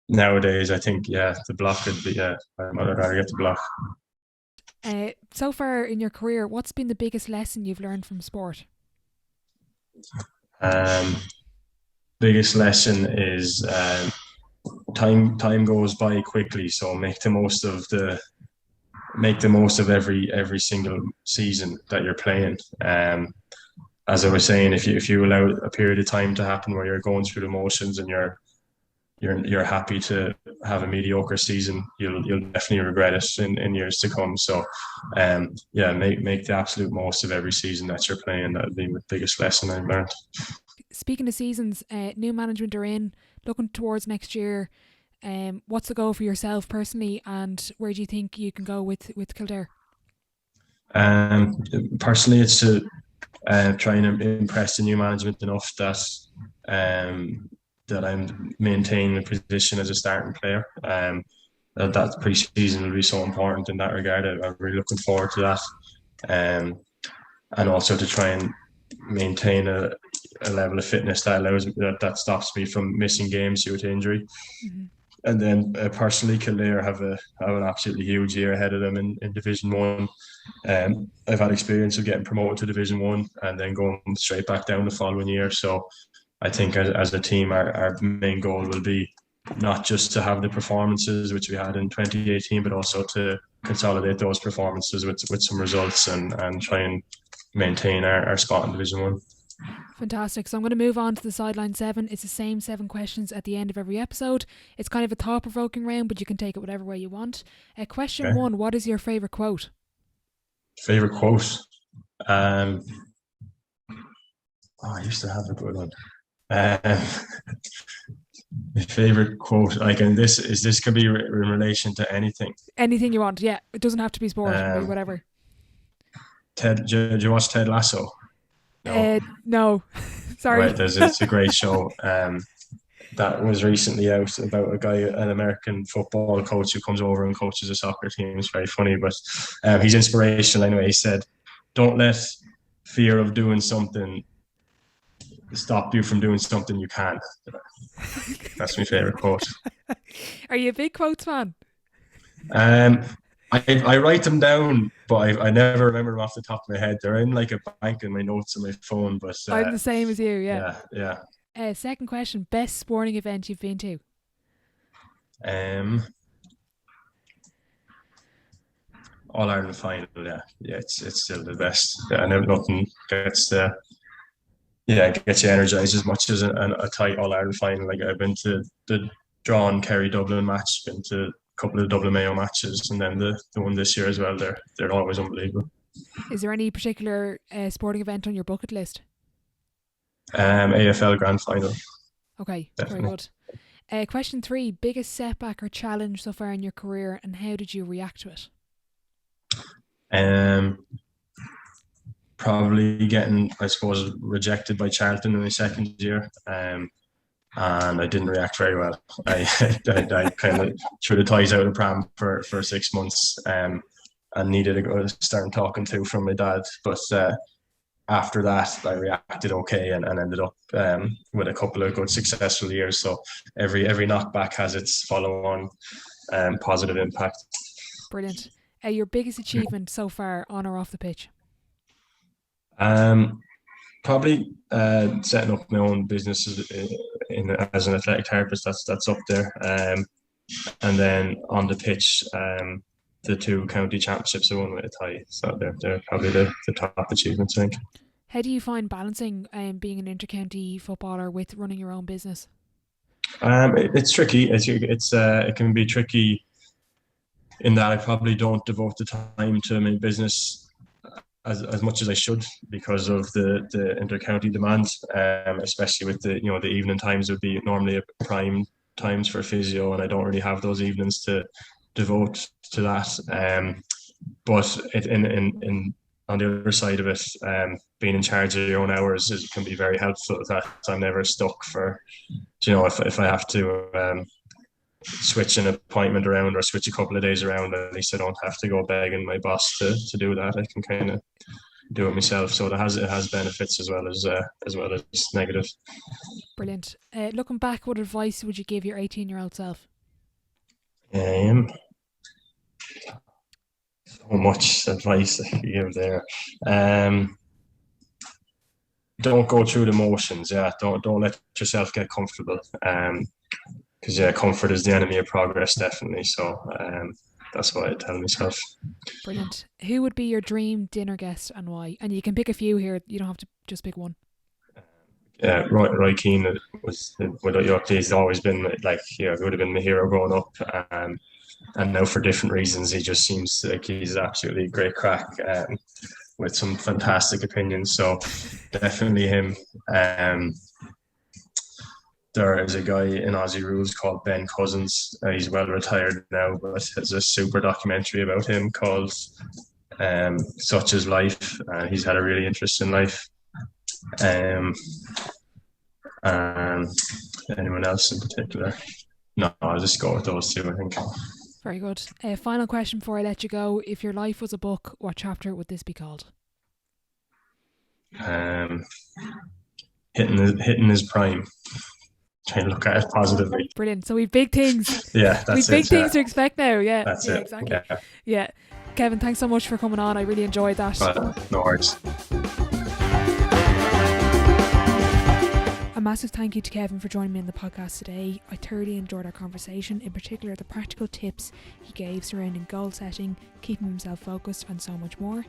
nowadays I think the block would be. Yeah, I'd rather get the block. So far in your career, what's been the biggest lesson you've learned from sport? Biggest lesson is time goes by quickly, so make the most of every single season that you're playing. As I was saying, if you allow a period of time to happen where you're going through the motions and you're happy to have a mediocre season, you'll definitely regret it in years to come. So make the absolute most of every season that you're playing. That would be the biggest lesson I've learned. Speaking of seasons, new management are in, looking towards next year. What's the goal for yourself personally, and where do you think you can go with Kildare? Personally, it's to try and impress the new management enough that I'm maintaining a position as a starting player. That pre-season will be so important in that regard. I'm really looking forward to that, and also to try and maintain a level of fitness that allows that stops me from missing games due to injury. Mm-hmm. And then personally, Kildare have an absolutely huge year ahead of them in Division 1. I've had experience of getting promoted to Division 1 and then going straight back down the following year. So I think as a team, our main goal will be not just to have the performances which we had in 2018, but also to consolidate those performances with some results and try and maintain our spot in Division 1. Fantastic. So I'm going to move on to the sideline 7. It's the same 7 questions at the end of every episode. It's kind of a thought-provoking round, but you can take it whatever way you want. Question 1, what is your favourite quote? Favourite quote? I used to have a good one. My favourite quote, this could be in relation to anything. Anything you want, yeah. It doesn't have to be sport, it can be whatever. Do you watch Ted Lasso? No. Sorry. Right, it's a great show. That was recently out about a guy, an American football coach who comes over and coaches a soccer team. It's very funny, but he's inspirational anyway. He said, "Don't let fear of doing something stop you from doing something you can." That's my favourite quote. Are you a big quotes fan? I write them down, but I never remember them off the top of my head. They're in like a bank in my notes on my phone. But I'm the same as you, yeah. Yeah. Second question, best sporting event you've been to? All Ireland final, yeah. Yeah, it's still the best. I know nothing gets gets you energized as much as a tight All Ireland final. Like I've been to the drawn Kerry Dublin match, been to couple of Dublin Mayo matches, and then the one this year as well. They're always unbelievable. Is there any particular sporting event on your bucket list? AFL Grand Final. Okay, definitely. Very good. Question 3, biggest setback or challenge so far in your career, and how did you react to it? Probably getting, I suppose, rejected by Charlton in my second year. And I didn't react very well. I kind of threw the toys out of the pram for 6 months and needed a stern talking to from my dad. But after that, I reacted okay and ended up with a couple of good successful years. So every knockback has its follow-on positive impact. Brilliant. Your biggest achievement so far, on or off the pitch? Probably setting up my own business as an athletic therapist. That's up there. And then on the pitch, the 2 county championships I won with a tie. So they're probably the top achievements, I think. How do you find balancing being an intercounty footballer with running your own business? It's tricky. It can be tricky in that I probably don't devote the time to my business as much as I should because of the intercounty demands, especially with the evening times would be normally a prime times for physio, and I don't really have those evenings to devote to that. But in on the other side of it, being in charge of your own hours can be very helpful. That I'm never stuck for, if I have to switch an appointment around or switch a couple of days around, at least I don't have to go begging my boss to do that. I can kind of do it myself. So it has benefits as well as negative. Brilliant. Looking back, what advice would you give your 18-year-old self? So much advice I could give there. Don't go through the motions. Yeah, don't let yourself get comfortable. Because comfort is the enemy of progress, definitely. So that's what I tell myself. Brilliant. Who would be your dream dinner guest and why? And you can pick a few here. You don't have to just pick one. Roy Keane with York. He's always been he would have been my hero growing up. And now for different reasons, he just seems like he's absolutely great crack with some fantastic opinions. So definitely him. There is a guy in Aussie Rules called Ben Cousins. He's well retired now, but there's a super documentary about him called Such is Life. He's had a really interesting life. And anyone else in particular? No, I'll just go with those 2, I think. Very good. Final question before I let you go. If your life was a book, what chapter would this be called? Hitting his prime. Try and look at it positively. Brilliant. So we've big things. Yeah, that's we've big things to expect now. Yeah, that's it. Exactly. Yeah. Kevin, thanks so much for coming on. I really enjoyed that. No worries. A massive thank you to Kevin for joining me in the podcast today. I thoroughly enjoyed our conversation, in particular the practical tips he gave surrounding goal setting, keeping himself focused and so much more.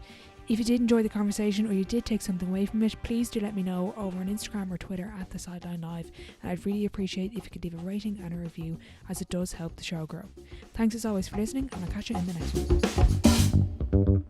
If you did enjoy the conversation or you did take something away from it, please do let me know over on Instagram or Twitter at The Sideline Live, and I'd really appreciate if you could leave a rating and a review, as it does help the show grow. Thanks as always for listening, and I'll catch you in the next one.